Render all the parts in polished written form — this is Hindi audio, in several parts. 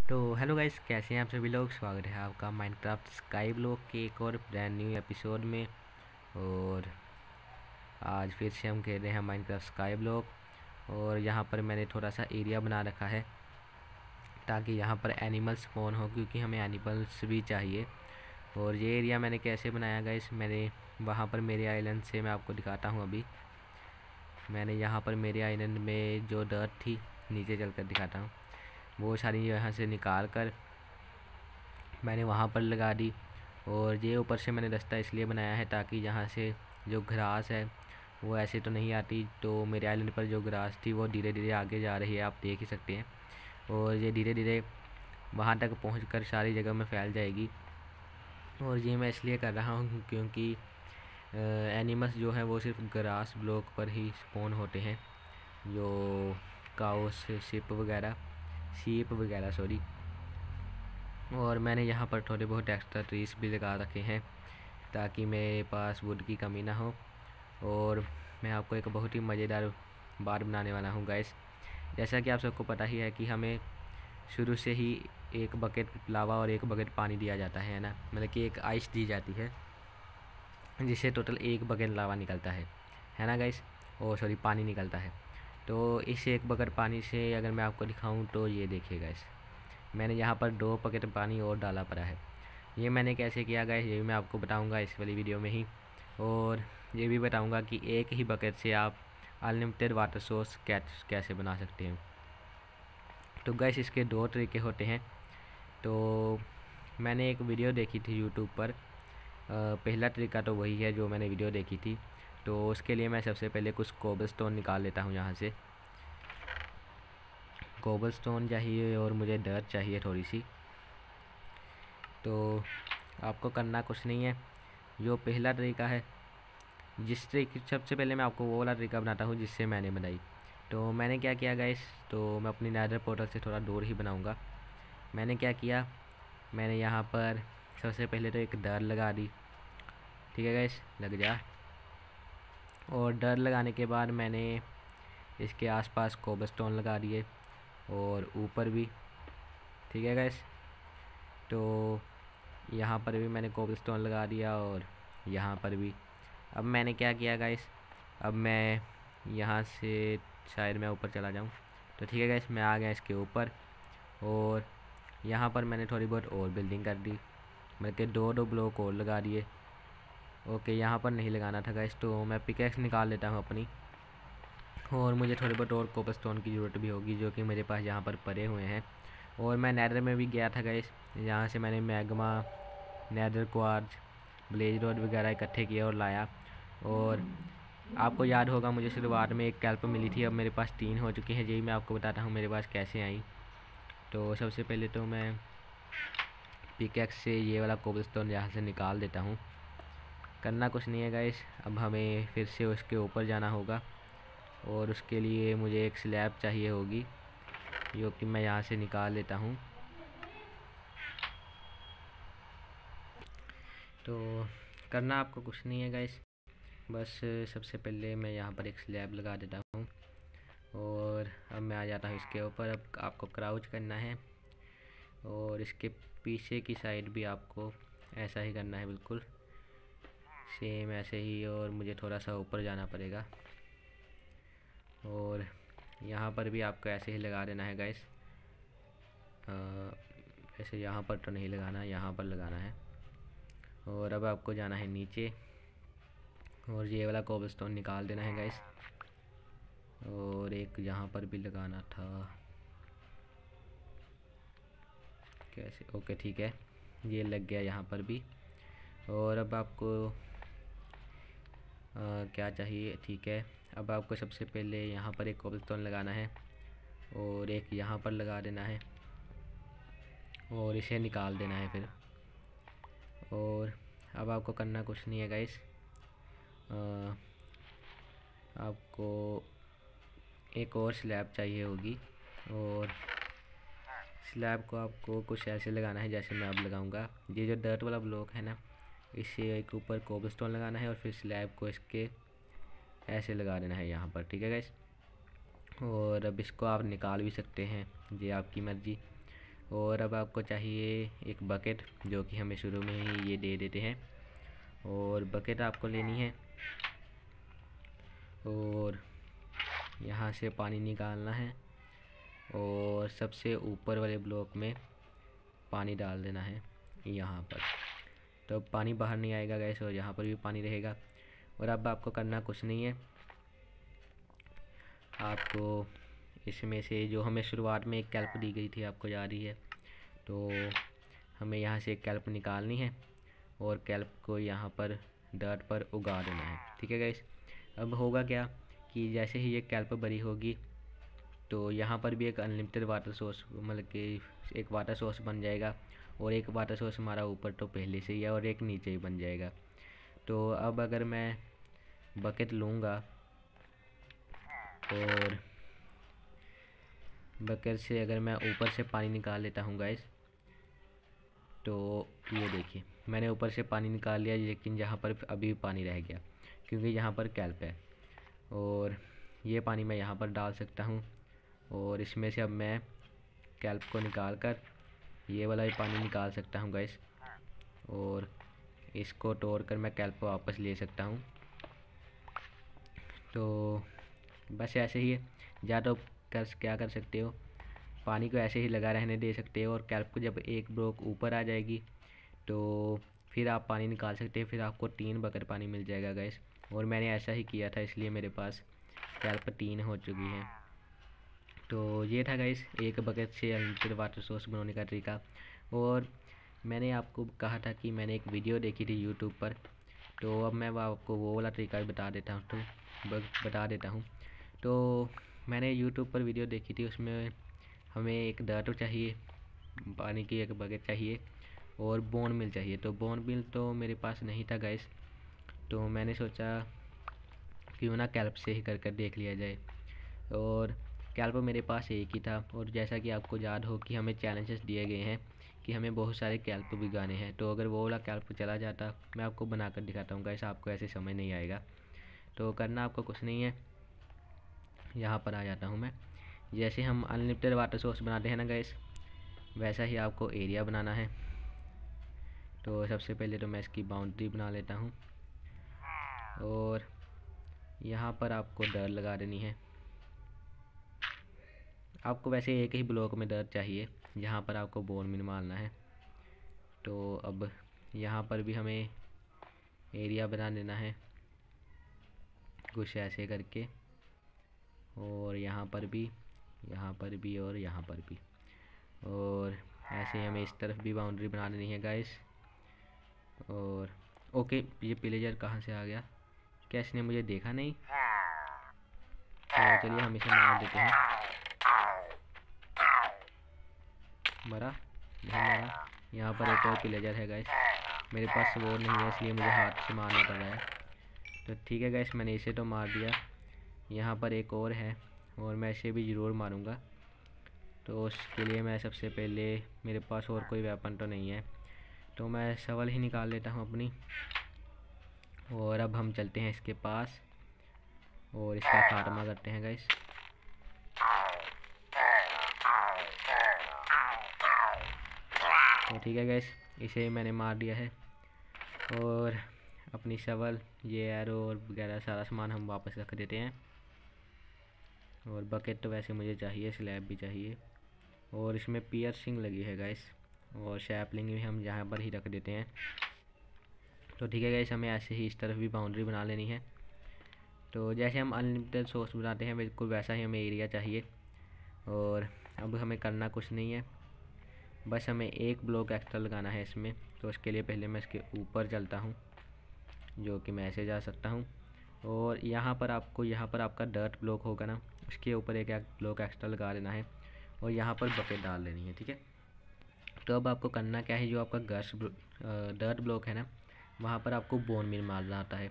तो हेलो गाइस, कैसे हैं आप सभी लोग। स्वागत है आपका माइनक्राफ्ट स्काई ब्लॉक के एक और ब्रांड न्यू एपिसोड में। और आज फिर से हम खेल रहे हैं माइनक्राफ्ट स्काई ब्लॉक। और यहाँ पर मैंने थोड़ा सा एरिया बना रखा है ताकि यहाँ पर एनिमल्स स्पॉन हो, क्योंकि हमें एनिमल्स भी चाहिए। और ये एरिया मैंने कैसे बनाया गाइस, मैंने वहाँ पर मेरे आइलैंड से मैं आपको दिखाता हूँ। अभी मैंने यहाँ पर मेरे आइलैंड में जो डर्ट थी, नीचे चल कर दिखाता हूँ, वो सारी यहाँ से निकाल कर मैंने वहाँ पर लगा दी। और ये ऊपर से मैंने रास्ता इसलिए बनाया है ताकि यहाँ से जो घास है वो ऐसे तो नहीं आती, तो मेरे आइलैंड पर जो घास थी वो धीरे धीरे आगे जा रही है, आप देख ही सकते हैं। और ये धीरे धीरे वहाँ तक पहुँच कर सारी जगह में फैल जाएगी। और ये मैं इसलिए कर रहा हूँ क्योंकि एनिमल्स जो है वो सिर्फ ग्रास ब्लॉक पर ही स्पॉन होते हैं, जो काउस शीप वगैरह सॉरी। और मैंने यहाँ पर थोड़े बहुत एक्स्ट्रा ट्रीज भी लगा रखे हैं ताकि मेरे पास वुड की कमी ना हो। और मैं आपको एक बहुत ही मज़ेदार बात बनाने वाला हूँ गाइस। जैसा कि आप सबको पता ही है कि हमें शुरू से ही एक बकेट लावा और एक बकेट पानी दिया जाता है ना, मतलब कि एक आइस दी जाती है जिससे टोटल एक बकेट लावा निकलता है ना गाइस। ओ सॉरी, पानी निकलता है। तो इस एक बकेट पानी से अगर मैं आपको दिखाऊं तो ये देखिए गाइस, मैंने यहाँ पर 2 बकेट पानी और डाला पड़ा है। ये मैंने कैसे किया गाइस, ये भी मैं आपको बताऊंगा इस वाली वीडियो में ही। और ये भी बताऊंगा कि एक ही बकेट से आप अनलिमिटेड वाटर सोर्स कैसे बना सकते हैं। तो गाइस इसके 2 तरीके होते हैं। तो मैंने एक वीडियो देखी थी यूट्यूब पर, पहला तरीका तो वही है जो मैंने वीडियो देखी थी। तो उसके लिए मैं सबसे पहले कुछ कोबलस्टोन निकाल लेता हूँ यहाँ से। कोबलस्टोन चाहिए और मुझे डर्ट चाहिए थोड़ी सी। तो आपको करना कुछ नहीं है, जो पहला तरीका है, जिस तरीके सबसे पहले मैं आपको वो वाला तरीका बनाता हूँ जिससे मैंने बनाई। तो मैंने क्या किया गाइस, तो मैं अपनी नेदर पोर्टल से थोड़ा दूर ही बनाऊँगा। मैंने क्या किया, मैंने यहाँ पर सबसे पहले तो एक डर लगा दी। ठीक है गाइस, लग जा। और डर लगाने के बाद मैंने इसके आसपास कोबलस्टोन लगा दिए और ऊपर भी। ठीक है गाइस, तो यहाँ पर भी मैंने कोबलस्टोन लगा दिया और यहाँ पर भी। अब मैंने क्या किया गाइस, अब मैं यहाँ से शायद मैं ऊपर चला जाऊँ। तो ठीक है गाइस, मैं आ गया इसके ऊपर। और यहाँ पर मैंने थोड़ी बहुत और बिल्डिंग कर दी, मतलब कि 2-2 ब्लॉक और लगा दिए। ओके, यहाँ पर नहीं लगाना था गाइस, तो मैं पिकेक्स निकाल लेता हूँ अपनी। और मुझे थोड़ी बहुत और कोबलस्टोन की ज़रूरत भी होगी जो कि मेरे पास यहाँ पर पड़े हुए हैं। और मैं नेदर में भी गया था गाइस, यहाँ से मैंने magma, nether quartz, blaze rod वगैरह इकट्ठे किए और लाया। और आपको याद होगा मुझे शुरुआत में एक कैल्प मिली थी, अब मेरे पास 3 हो चुकी हैं। यही मैं आपको बताता हूँ मेरे पास कैसे आई। तो सबसे पहले तो मैं पिकेक्स से ये वाला कोबलस्टोन यहाँ से निकाल देता हूँ। करना कुछ नहीं है गाइस, अब हमें फिर से उसके ऊपर जाना होगा और उसके लिए मुझे एक स्लैब चाहिए होगी, जो कि मैं यहाँ से निकाल लेता हूँ। तो करना आपको कुछ नहीं है गाइस, बस सबसे पहले मैं यहाँ पर एक स्लैब लगा देता हूँ। और अब मैं आ जाता हूँ इसके ऊपर। अब आपको क्राउच करना है और इसके पीछे की साइड भी आपको ऐसा ही करना है, बिल्कुल सेम ऐसे ही। और मुझे थोड़ा सा ऊपर जाना पड़ेगा और यहाँ पर भी आपको ऐसे ही लगा देना है गाइस। ऐसे यहाँ पर तो नहीं लगाना, यहाँ पर लगाना है। और अब आपको जाना है नीचे और ये वाला कोबलस्टोन निकाल देना है गाइस। और एक यहाँ पर भी लगाना था, कैसे, ओके ठीक है, ये लग गया यहाँ पर भी। और अब आपको क्या चाहिए, ठीक है, अब आपको सबसे पहले यहाँ पर एक कोबलस्टोन लगाना है और एक यहाँ पर लगा देना है और इसे निकाल देना है फिर। और अब आपको करना कुछ नहीं है गाइस, आपको एक और स्लैब चाहिए होगी। और स्लैब को आपको कुछ ऐसे लगाना है जैसे मैं अब लगाऊंगा। ये जो डर्ट वाला ब्लॉक है ना, इससे एक ऊपर कोबलस्टोन लगाना है और फिर स्लैब को इसके ऐसे लगा देना है यहाँ पर। ठीक है गाइस, और अब इसको आप निकाल भी सकते हैं, ये आपकी मर्ज़ी। और अब आपको चाहिए एक बकेट, जो कि हमें शुरू में ही ये दे देते हैं। और बकेट आपको लेनी है और यहाँ से पानी निकालना है और सबसे ऊपर वाले ब्लॉक में पानी डाल देना है यहाँ पर। तो पानी बाहर नहीं आएगा गैस, और यहाँ पर भी पानी रहेगा। और अब आपको करना कुछ नहीं है, आपको इसमें से जो हमें शुरुआत में एक कैल्प दी गई थी, आपको याद ही है, तो हमें यहाँ से एक कैल्प निकालनी है और कैल्प को यहाँ पर डर्ट पर उगा देना है। ठीक है गैस। अब होगा क्या कि जैसे ही ये कैल्प बड़ी होगी तो यहाँ पर भी एक अनलिमिटेड वाटर सोर्स, मतलब कि एक वाटर सोर्स बन जाएगा। और एक वाटर सोर्स हमारा ऊपर तो पहले से ही है और एक नीचे ही बन जाएगा। तो अब अगर मैं बकेट लूँगा और बकेट से अगर मैं ऊपर से पानी निकाल लेता हूँ गाइस, तो ये देखिए मैंने ऊपर से पानी निकाल लिया, लेकिन यहाँ पर अभी भी पानी रह गया क्योंकि यहाँ पर कैल्प है। और ये पानी मैं यहाँ पर डाल सकता हूँ और इसमें से अब मैं कैल्प को निकाल कर ये वाला भी पानी निकाल सकता हूँ गाइस। और इसको तोड़ कर मैं कैल्प को वापस ले सकता हूँ। तो बस ऐसे ही है। या तो क्या कर सकते हो, पानी को ऐसे ही लगा रहने दे सकते हो और कैल्प को जब एक ब्लॉक ऊपर आ जाएगी तो फिर आप पानी निकाल सकते हैं, फिर आपको 3 बकेट पानी मिल जाएगा गैस। और मैंने ऐसा ही किया था, इसलिए मेरे पास कैल्प 3 हो चुकी है। तो ये था गाइस एक बकेट से अनलिमिटेड वाटर सोर्स बनाने का तरीका। और मैंने आपको कहा था कि मैंने एक वीडियो देखी थी यूट्यूब पर, तो अब मैं आपको वो वाला तरीका भी बता देता हूँ। तो मैंने यूट्यूब पर वीडियो देखी थी, उसमें हमें एक डर्ट चाहिए, पानी की एक बकेट चाहिए और बोन मिल चाहिए। तो बोन मिल तो मेरे पास नहीं था गाइस, तो मैंने सोचा क्यों ना कैल्प से ही कर देख लिया जाए। और कैल्प मेरे पास एक ही था। और जैसा कि आपको याद हो कि हमें चैलेंजेस दिए गए हैं कि हमें बहुत सारे कैल्प भिगाने हैं, तो अगर वो वाला कैल्प चला जाता, मैं आपको बनाकर दिखाता हूँ गाइस, आपको ऐसे समझ नहीं आएगा। तो करना आपको कुछ नहीं है, यहाँ पर आ जाता हूँ मैं। जैसे हम अनलिमिटेड वाटर सोर्स बनाते हैं ना गाइस, वैसा ही आपको एरिया बनाना है। तो सबसे पहले तो मैं इसकी बाउंड्री बना लेता हूँ और यहाँ पर आपको डर लगा देनी है। आपको वैसे एक ही ब्लॉक में डर चाहिए, यहाँ पर आपको बोन मिल मारना है। तो अब यहाँ पर भी हमें एरिया बना देना है कुछ ऐसे करके, और यहाँ पर भी, यहाँ पर भी और यहाँ पर भी। और ऐसे ही हमें इस तरफ भी बाउंड्री बना देनी है गाइस। और ओके, ये पिलेजर कहाँ से आ गया, क्या इसने मुझे देखा नहीं? तो चलिए हम इसे मार देते हैं। मरा नहीं मरा। यहाँ पर एक और पिलेजर है गाइस, मेरे पास वो नहीं है इसलिए मुझे हाथ से मारना पड़ रहा है। तो ठीक है गाइस, मैंने इसे तो मार दिया। यहाँ पर एक और है और मैं इसे भी ज़रूर मारूंगा। तो उसके लिए मैं सबसे पहले, मेरे पास और कोई वेपन तो नहीं है, तो मैं शवल ही निकाल लेता हूँ अपनी। और अब हम चलते हैं इसके पास और इसका खात्मा करते हैं गाइस। तो ठीक है गाइस, इसे मैंने मार दिया है। और अपनी शवल, ये एरो और वगैरह सारा सामान हम वापस रख देते हैं। और बकेट तो वैसे मुझे चाहिए, स्लैब भी चाहिए, और इसमें पियर्सिंग लगी है गाइस, और शैपलिंग भी हम यहाँ पर ही रख देते हैं। तो ठीक है गाइस, हमें ऐसे ही इस तरफ भी बाउंड्री बना लेनी है। तो जैसे हम अनलिमिटेड सोर्स बनाते हैं बिल्कुल वैसा ही हमें एरिया चाहिए। और अब हमें करना कुछ नहीं है, बस हमें एक ब्लॉक एक्स्ट्रा लगाना है इसमें। तो उसके लिए पहले मैं इसके ऊपर चलता हूँ, जो कि मैं ऐसे जा सकता हूँ। और यहाँ पर आपका डर्ट ब्लॉक होगा ना, उसके ऊपर एक ब्लॉक एक्स्ट्रा लगा देना है और यहाँ पर बकेट डाल देनी है। ठीक है। तो अब आपको करना क्या है, जो आपका डर्ट ब्लॉक है ना, वहाँ पर आपको बोन मिल मारना आता है।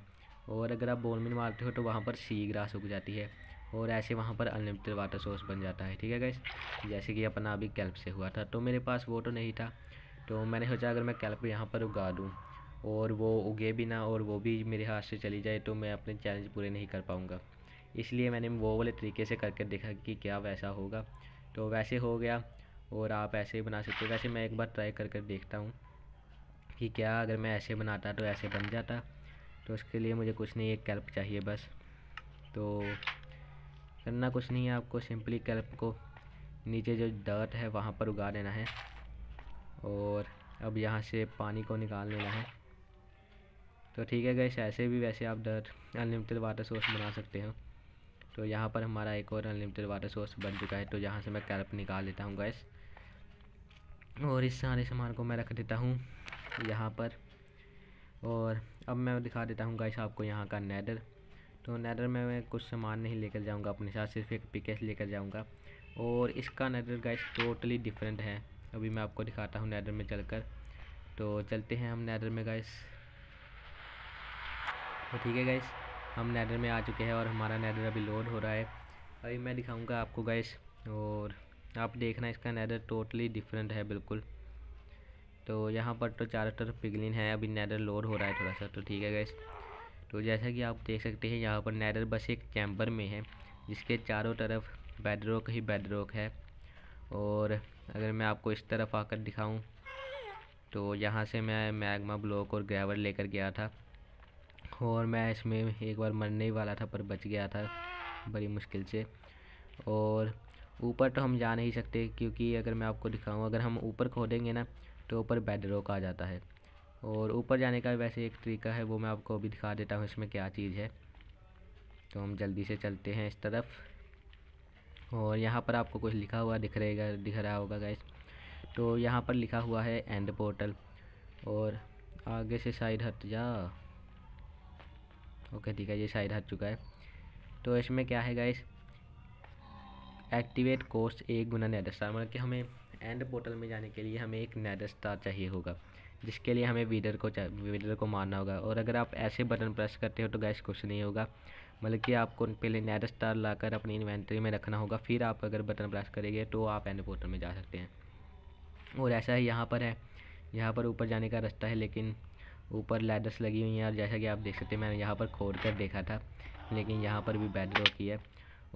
और अगर आप बोन मिल मारते हो तो वहाँ पर सी ग्रास उग जाती है और ऐसे वहाँ पर अनलिमिटेड वाटर सोर्स बन जाता है। ठीक है गाइस, जैसे कि अपना अभी कैल्प से हुआ था। तो मेरे पास वो तो नहीं था, तो मैंने सोचा अगर मैं कैल्प यहाँ पर उगा दूँ और वो उगे भी ना और वो भी मेरे हाथ से चली जाए तो मैं अपने चैलेंज पूरे नहीं कर पाऊँगा। इसलिए मैंने वो वाले तरीके से करके देखा कि क्या वैसा होगा, तो वैसे हो गया। और आप ऐसे ही बना सकते हो। वैसे मैं एक बार ट्राई कर देखता हूँ कि क्या अगर मैं ऐसे बनाता तो ऐसे बन जाता। तो उसके लिए मुझे कुछ नहीं, एक कैल्प चाहिए बस। तो करना कुछ नहीं है, आपको सिंपली कैल्प को नीचे जो डर्ट है वहाँ पर उगा देना है और अब यहाँ से पानी को निकाल लेना है। तो ठीक है गाइस, ऐसे भी वैसे आप डर्ट अनलिमिटेड वाटर सोर्स बना सकते हो। तो यहाँ पर हमारा एक और अनलिमिटेड वाटर सोर्स बन चुका है। तो यहाँ से मैं कैल्प निकाल लेता हूँ गाइस और इस सारे सामान को मैं रख देता हूँ यहाँ पर। और अब मैं दिखा देता हूँ गाइस आपको यहाँ का नेदर। तो नेदर में मैं कुछ सामान नहीं लेकर जाऊँगा अपने साथ, सिर्फ एक पिकेस लेकर जाऊँगा और इसका नेदर गाइस टोटली डिफरेंट है। अभी मैं आपको दिखाता हूँ नेदर में चलकर। तो चलते हैं हम नेदर में गाइस। तो ठीक है गाइस, हम नेदर में आ चुके हैं और हमारा नेदर अभी लोड हो रहा है। अभी मैं दिखाऊंगा आपको गाइस और आप देखना इसका नेदर टोटली डिफरेंट है बिल्कुल। तो यहाँ पर तो चारों तरफ पिगलिन है, अभी नेदर लोड हो रहा है थोड़ा सा। तो ठीक है गाइस, तो जैसा कि आप देख सकते हैं यहाँ पर नेदर बस एक चैम्बर में है जिसके चारों तरफ बेडरॉक ही बेडरॉक है। और अगर मैं आपको इस तरफ आकर दिखाऊं तो यहाँ से मैं मैग्मा ब्लॉक और ग्रेवल लेकर गया था और मैं इसमें एक बार मरने ही वाला था पर बच गया था बड़ी मुश्किल से। और ऊपर तो हम जा नहीं सकते क्योंकि अगर मैं आपको दिखाऊं, अगर हम ऊपर खोदेंगे ना तो ऊपर बेडरॉक आ जाता है। और ऊपर जाने का वैसे एक तरीका है, वो मैं आपको अभी दिखा देता हूँ इसमें क्या चीज़ है। तो हम जल्दी से चलते हैं इस तरफ और यहाँ पर आपको कुछ लिखा हुआ दिख रहा होगा गाइस। तो यहाँ पर लिखा हुआ है एंड पोर्टल और आगे से साइड हट जा। ओके ठीक है, ये साइड हट चुका है। तो इसमें क्या है गाइस, एक्टिवेट कोर्स 1 गुना नेदर स्टार, मतलब कि हमें एंड पोर्टल में जाने के लिए हमें एक नेदर स्टार चाहिए होगा जिसके लिए हमें वीडर को मारना होगा। और अगर आप ऐसे बटन प्रेस करते हो तो गैस कुछ नहीं होगा, मतलब कि आपको पहले नेदर स्टार लाकर अपनी इन्वेंट्री में रखना होगा, फिर आप अगर बटन प्रेस करेंगे तो आप एंड पोर्टल में जा सकते हैं। और ऐसा ही यहाँ पर है, यहाँ पर ऊपर जाने का रास्ता है लेकिन ऊपर लैडर्स लगी हुई हैं और जैसा कि आप देख सकते हैं मैंने यहाँ पर खोद कर देखा था लेकिन यहाँ पर भी बेडरॉक ही है।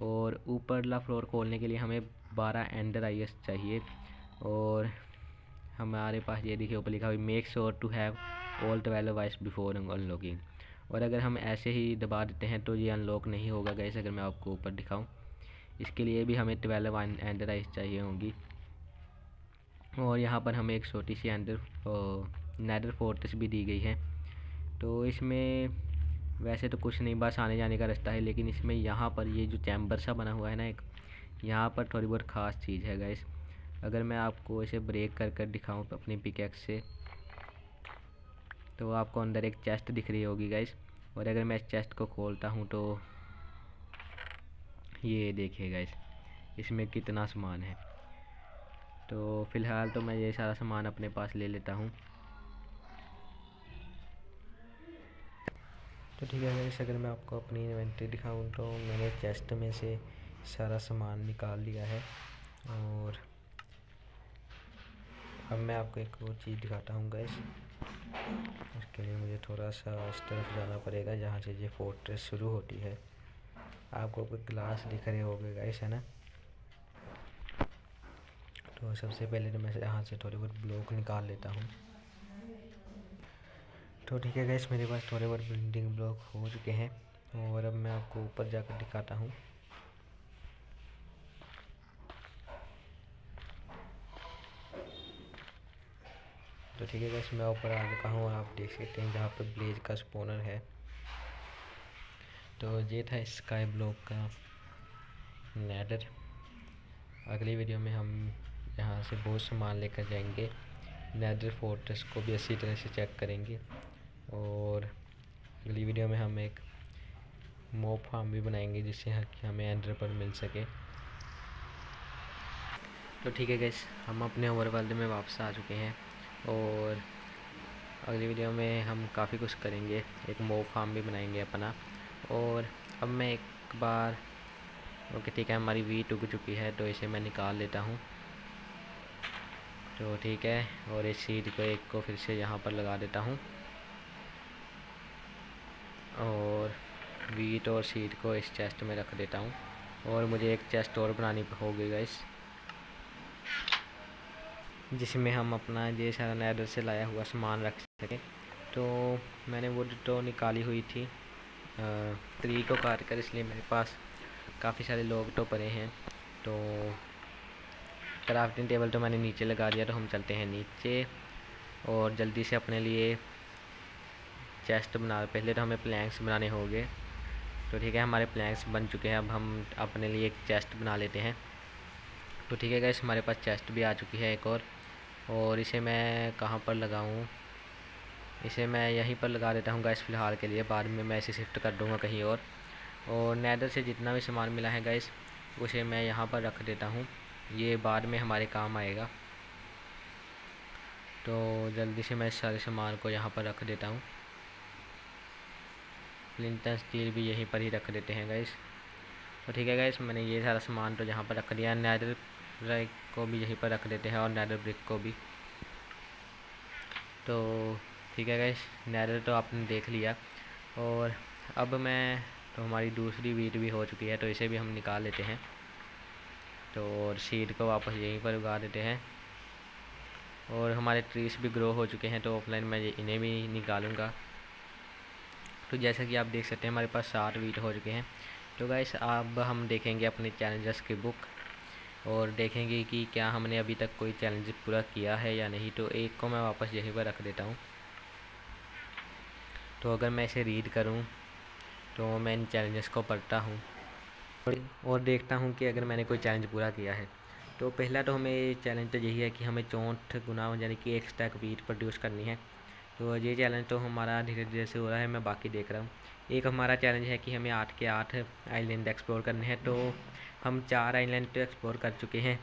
और ऊपरला फ्लोर खोलने के लिए हमें 12 एंडर आईएस चाहिए और हमारे पास ये देखिए ऊपर लिखा हुआ make sure to have all 12 vice before unlocking. और अगर हम ऐसे ही दबा देते हैं तो ये अनलॉक नहीं होगा गाइस। अगर मैं आपको ऊपर दिखाऊं, इसके लिए भी हमें 12 एंडर आइस चाहिए होंगी। और यहाँ पर हमें एक छोटी सी नेदर फोर्ट्रेस भी दी गई है। तो इसमें वैसे तो कुछ नहीं, बस आने जाने का रास्ता है, लेकिन इसमें यहाँ पर ये जो चैम्बर सा बना हुआ है ना एक, यहाँ पर थोड़ी बहुत ख़ास चीज़ है गाइस। अगर मैं आपको इसे ब्रेक कर दिखाऊं अपनी पिकैक्स से तो आपको अंदर एक चेस्ट दिख रही होगी गाइस। और अगर मैं इस चेस्ट को खोलता हूं तो ये देखिए गाइस इसमें कितना सामान है। तो फ़िलहाल तो मैं ये सारा सामान अपने पास ले लेता हूं। तो ठीक है गाइस, अगर मैं आपको अपनी इन्वेंट्री दिखाऊं तो मैंने चेस्ट में से सारा सामान निकाल लिया है। और अब मैं आपको एक और चीज़ दिखाता हूँ गाइस। इसके लिए मुझे थोड़ा सा इस तरफ जाना पड़ेगा जहाँ से ये फोर्ट्रेस शुरू होती है। आपको कोई ग्लास दिख रहे होंगे गाइस, है ना। तो सबसे पहले तो मैं यहाँ से थोड़े बहुत ब्लॉक निकाल लेता हूँ। तो ठीक है गाइस, मेरे पास थोड़े बहुत बिल्डिंग ब्लॉक हो चुके हैं और अब मैं आपको ऊपर जाकर दिखाता हूँ। तो ठीक है गाइस, मैं ऊपर आ चुका हूँ। आप देख सकते हैं जहाँ पर ब्लेज का स्पॉनर है। तो ये था स्काई ब्लॉक का नेदर। अगली वीडियो में हम यहाँ से बहुत सामान लेकर जाएंगे, नेदर फोर्ट्रेस को भी अच्छी तरह से चेक करेंगे। और अगली वीडियो में हम एक मॉब फार्म भी बनाएंगे जिससे हमें एंडर पर मिल सके। तो ठीक है गाइस, हम अपने ओवरवर्ल्ड में वापस आ चुके हैं और अगली वीडियो में हम काफ़ी कुछ करेंगे, एक मॉब फार्म भी बनाएंगे अपना। और अब मैं एक बार ओके ठीक है, हमारी वीट उग चुकी है तो इसे मैं निकाल लेता हूँ। तो ठीक है, और इस सीड को एक को फिर से यहाँ पर लगा देता हूँ और वीट और सीड को इस चेस्ट में रख देता हूँ। और मुझे एक चेस्ट और बनानी होगी गाइस। जिसमें हम अपना ये सारा नेदर से लाया हुआ सामान रख सकें। तो मैंने वुड तो निकाली हुई थी ट्री को काट कर, इसलिए मेरे पास काफ़ी सारे लॉग तो पड़े हैं। तो क्राफ्टिंग टेबल तो मैंने नीचे लगा दिया। तो हम चलते हैं नीचे और जल्दी से अपने लिए चेस्ट बना। पहले तो हमें प्लैंक्स बनाने होंगे। तो ठीक है, हमारे प्लैंक्स बन चुके हैं। अब हम अपने लिए एक चेस्ट बना लेते हैं। तो ठीक है गाइस, हमारे पास चेस्ट भी आ चुकी है एक और इसे मैं कहाँ पर लगाऊँ? इसे मैं यहीं पर लगा देता हूँ गाइस फ़िलहाल के लिए। बाद में मैं इसे शिफ्ट कर दूँगा कहीं और नेदर से जितना भी सामान मिला है गाइस उसे मैं यहाँ पर रख देता हूँ। ये बाद में हमारे काम आएगा। तो जल्दी से मैं इस सारे सामान को यहाँ पर रख देता हूँ। फ्लिंट एंड स्टील भी यहीं पर ही रख देते हैं गाइस। तो ठीक है गाइस, मैंने ये सारा सामान तो यहाँ पर रख दिया। नेदर ब्रिक को भी यहीं पर रख देते हैं और नेदर ब्रिक को भी। तो ठीक है गाइस, नेदर तो आपने देख लिया। और अब मैं तो हमारी दूसरी वीट भी हो चुकी है, तो इसे भी हम निकाल लेते हैं। तो और सीड को वापस यहीं पर उगा देते हैं। और हमारे ट्रीज भी ग्रो हो चुके हैं, तो ऑफलाइन मैं इन्हें भी निकालूंगा। तो जैसा कि आप देख सकते हैं हमारे पास 7 वीट हो चुके हैं। तो गाइस अब हम देखेंगे अपने चैलेंजेस की बुक और देखेंगे कि क्या हमने अभी तक कोई चैलेंज पूरा किया है या नहीं। तो एक को मैं वापस यहीं पर रख देता हूँ। तो अगर मैं इसे रीड करूँ तो मैं इन चैलेंजेस को पढ़ता हूँ और देखता हूँ कि अगर मैंने कोई चैलेंज पूरा किया है। तो पहला तो हमें चैलेंज तो यही है कि हमें 64 गुना यानी कि 1 स्टैक वीट प्रोड्यूस करनी है। तो ये चैलेंज तो हमारा धीरे धीरे से हो रहा है, मैं बाकी देख रहा हूँ। एक हमारा चैलेंज है कि हमें 8 के 8 आइलैंड एक्सप्लोर करने हैं। तो हम 4 आइलैंड तो एक्सप्लोर कर चुके हैं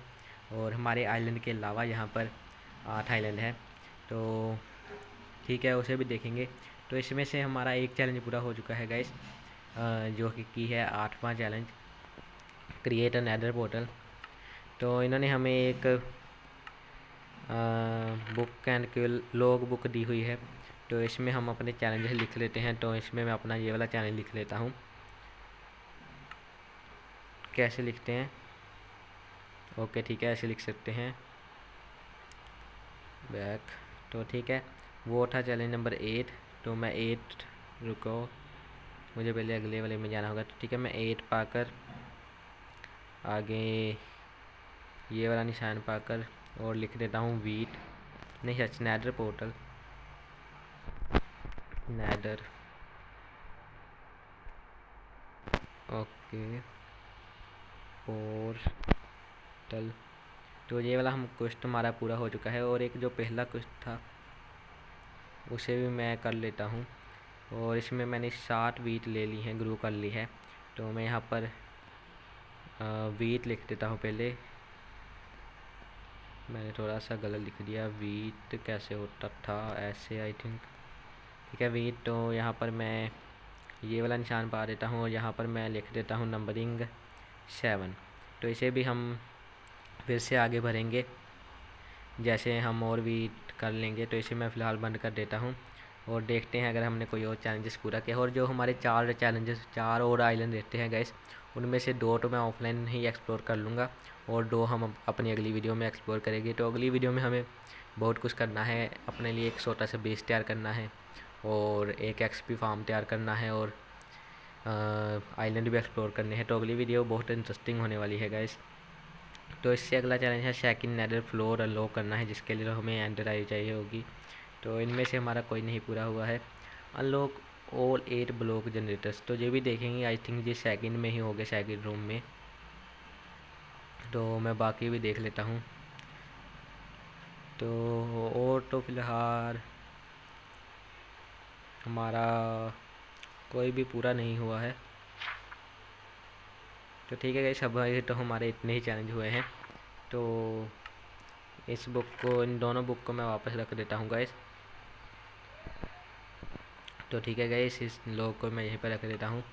और हमारे आइलैंड के अलावा यहाँ पर 8 आइलैंड है। तो ठीक है, उसे भी देखेंगे। तो इसमें से हमारा एक चैलेंज पूरा हो चुका है गाइस, जो कि है 8वां challenge, create a nether portal. तो इन्होंने हमें एक बुक एंड लॉग बुक दी हुई है। तो इसमें हम अपने चैलेंजेस लिख लेते हैं। तो इसमें मैं अपना ये वाला चैलेंज लिख लेता हूँ। कैसे लिखते हैं? ओके ठीक है, ऐसे लिख सकते हैं बैक। तो ठीक है, वो था चैलेंज नंबर 8। तो मैं 8 रुको, मुझे पहले अगले वाले में जाना होगा। तो ठीक है, मैं 8 पाकर आगे ये वाला निशान पाकर और लिख देता हूँ वीट, नहीं सच nether portal, nether. Okay portal. तो ये वाला हम क्वेश्चन हमारा पूरा हो चुका है। और एक जो पहला क्वेश्चन था उसे भी मैं कर लेता हूँ। और इसमें मैंने 7 वीट ले ली हैं, ग्रो कर ली है। तो मैं यहाँ पर वीट लिख देता हूँ। पहले मैंने थोड़ा सा गलत लिख दिया, वीट कैसे होता था, ऐसे आई थिंक। ठीक है वीट। तो यहाँ पर मैं ये वाला निशान पा देता हूँ और यहाँ पर मैं लिख देता हूँ नंबरिंग 7। तो इसे भी हम फिर से आगे भरेंगे जैसे हम और वीट कर लेंगे। तो इसे मैं फ़िलहाल बंद कर देता हूँ और देखते हैं अगर हमने कोई और चैलेंजेस पूरा किया। और जो हमारे 4 चैलेंजेस, 4 और आइलैंड रहते हैं गैस, उनमें से 2 तो मैं ऑफलाइन ही एक्सप्लोर कर लूँगा और 2 हम अपनी अगली वीडियो में एक्सप्लोर करेंगे। तो अगली वीडियो में हमें बहुत कुछ करना है। अपने लिए एक छोटा सा बेस तैयार करना है और एक एक्सपी फार्म तैयार करना है और आइलैंड भी एक्सप्लोर करने हैं। तो अगली वीडियो बहुत इंटरेस्टिंग होने वाली है गाइस। तो इससे अगला चैलेंज है सेकंड नेदर फ्लोर अनलॉक करना है, जिसके लिए हमें एंडर आई चाहिए होगी। तो इनमें से हमारा कोई नहीं पूरा हुआ है। अनलॉक ऑल 8 ब्लॉक जनरेटर्स, तो ये भी देखेंगे। आई थिंक ये सेकंड में ही हो गया, सेकंड रूम में। तो मैं बाकी भी देख लेता हूँ। तो और तो फिलहाल हमारा कोई भी पूरा नहीं हुआ है। तो ठीक है गाइस, अब तो हमारे इतने ही चैलेंज हुए हैं। तो इस बुक को, इन दोनों बुक को मैं वापस रख देता हूँ गाइस। तो ठीक है गाइस, इस लॉग को मैं यहीं पर रख देता हूँ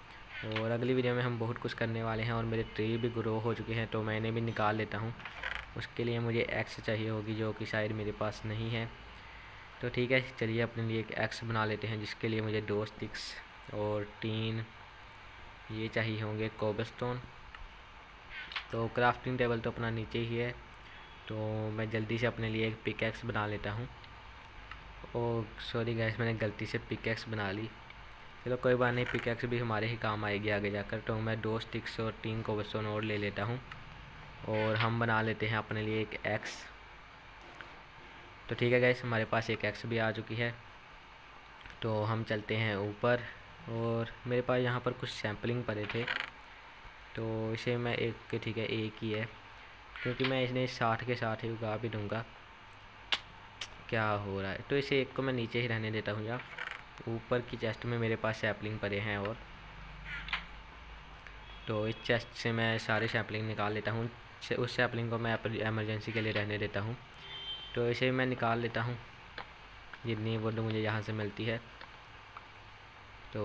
और अगली वीडियो में हम बहुत कुछ करने वाले हैं। और मेरे ट्री भी ग्रो हो चुके हैं, तो मैं इन्हें भी निकाल लेता हूँ। उसके लिए मुझे एक्स चाहिए होगी, जो कि शायद मेरे पास नहीं है। तो ठीक है, चलिए अपने लिए एक एक्स बना लेते हैं, जिसके लिए मुझे 2 स्टिक्स और 3 ये चाहिए होंगे कोबलस्टोन। तो क्राफ्टिंग टेबल तो अपना नीचे ही है। तो मैं जल्दी से अपने लिए एक पिकैक्स बना लेता हूँ। ओह सॉरी गाइस, मैंने गलती से पिकैक्स बना ली। चलो कोई बात नहीं, पिकैक्स भी हमारे ही काम आएगी आगे जाकर। तो मैं 2 स्टिक्स और 3 कोबलस्टोन और ले लेता हूँ और हम बना लेते हैं अपने लिए एक एक्स। तो ठीक है गाइस, हमारे पास एक एक्स भी आ चुकी है। तो हम चलते हैं ऊपर, और मेरे पास यहाँ पर कुछ सैम्पलिंग पड़े थे, तो इसे मैं एक, ठीक है एक ही है, क्योंकि मैं इन्हें 60 के 60 ही उगा भी दूँगा। क्या हो रहा है, तो इसे एक को मैं नीचे ही रहने देता हूँ। या ऊपर की चेस्ट में मेरे पास सैपलिंग पड़े हैं, और तो इस चेस्ट से मैं सारे सैपलिंग निकाल लेता हूँ। उस सैपलिंग को मैं अपनी एमरजेंसी के लिए रहने देता हूँ। तो इसे मैं निकाल लेता हूँ जितनी वुड मुझे यहाँ से मिलती है। तो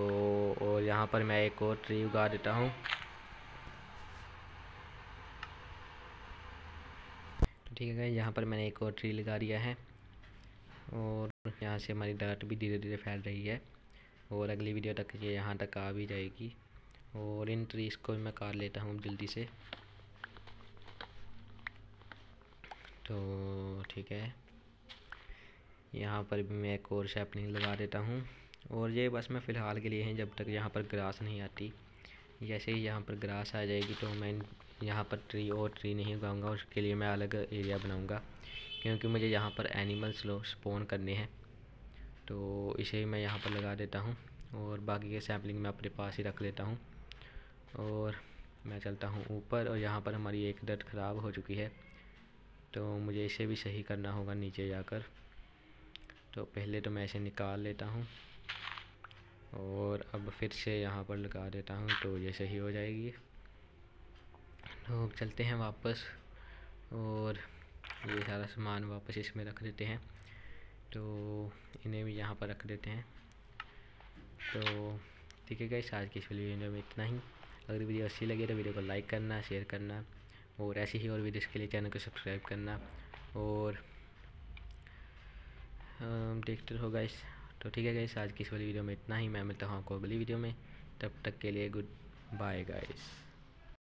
और यहाँ पर मैं एक और ट्री उगा देता हूँ। तो ठीक है, यहाँ पर मैंने एक और ट्री लगा दिया है, और यहाँ से हमारी डार्ट भी धीरे धीरे फैल रही है, और अगली वीडियो तक ये यहाँ तक आ भी जाएगी। और इन ट्रीज़ को मैं काट लेता हूँ जल्दी से। तो ठीक है, यहाँ पर भी मैं एक और सैपलिंग लगा देता हूँ, और ये बस मैं फ़िलहाल के लिए हैं जब तक यहाँ पर ग्रास नहीं आती। जैसे ही यहाँ पर ग्रास आ जाएगी तो मैं यहाँ पर ट्री नहीं उगाऊँगा, उसके लिए मैं अलग एरिया बनाऊँगा, क्योंकि मुझे यहाँ पर एनिमल्स स्पॉन करने हैं। तो इसे मैं यहाँ पर लगा देता हूँ, और बाकी के सैपलिंग मैं अपने पास ही रख लेता हूँ। और मैं चलता हूँ ऊपर, और यहाँ पर हमारी एक डट ख़राब हो चुकी है, तो मुझे इसे भी सही करना होगा नीचे जाकर। तो पहले तो मैं इसे निकाल लेता हूँ, और अब फिर से यहाँ पर लगा देता हूँ, तो ये सही हो जाएगी। तो अब चलते हैं वापस, और ये सारा सामान वापस इसमें रख देते हैं। तो इन्हें भी यहाँ पर रख देते हैं। तो ठीक है गाइस, आज की इस वीडियो में इतना ही। अगर वीडियो अच्छी लगी तो वीडियो को लाइक करना, शेयर करना, और ऐसी ही और वीडियोज़ के लिए चैनल को सब्सक्राइब करना, और देखते रहो गाइस। तो ठीक है गाइस, आज की इस वाली वीडियो में इतना ही। मैं मिलता हूँ आपको अगली वीडियो में, तब तक के लिए गुड बाय गाइस।